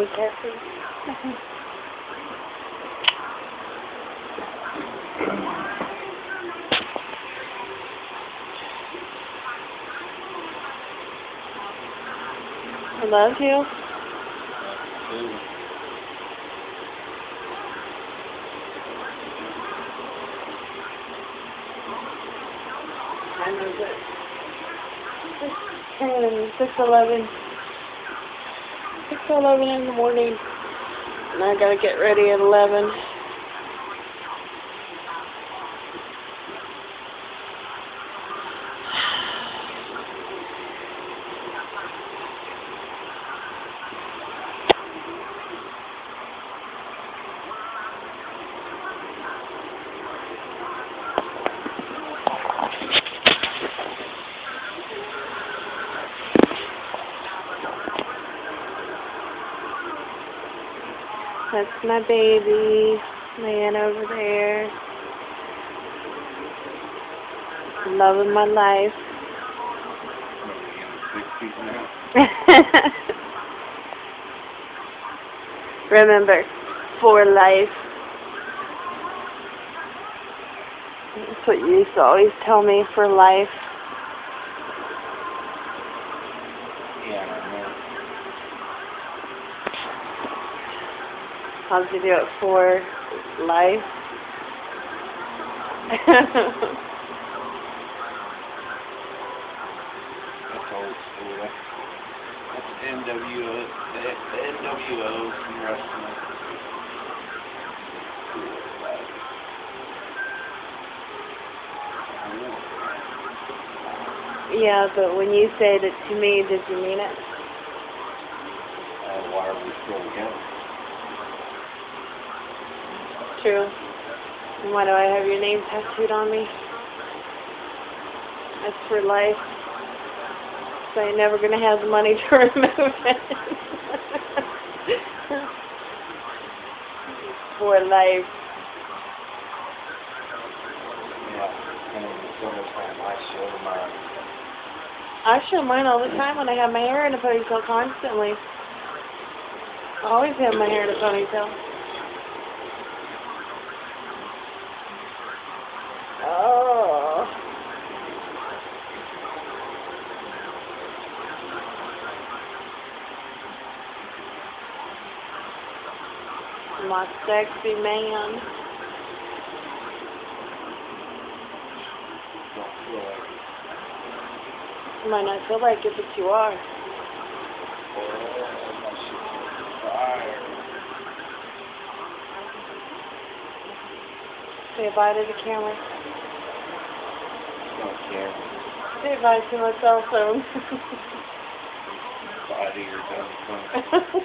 me, Cassie. I love you. I know that. It's 6:11. 6:11 in the morning. And I gotta get ready at 11. That's my baby laying over there. Loving my life. Remember, for life. That's what you used to always tell me, for life. Yeah, I know. How did you do it for life? That's old school. That's NWO. The NWOs and wrestling. Yeah, but when you said it to me, did you mean it? Why are we still together? True. And why do I have your name tattooed on me? That's for life. So you're never going to have the money to remove it. For life. Yeah, and in the summertime I show mine. I show mine all the time when I have my hair in a ponytail constantly. I always have my hair in a ponytail. Oh. My sexy man. Don't feel like it. You might not feel like it, but you are. Oh, my shit's on fire. Say bye to the camera. Don't care. Say bye to my cell phone. Body or dumb phone.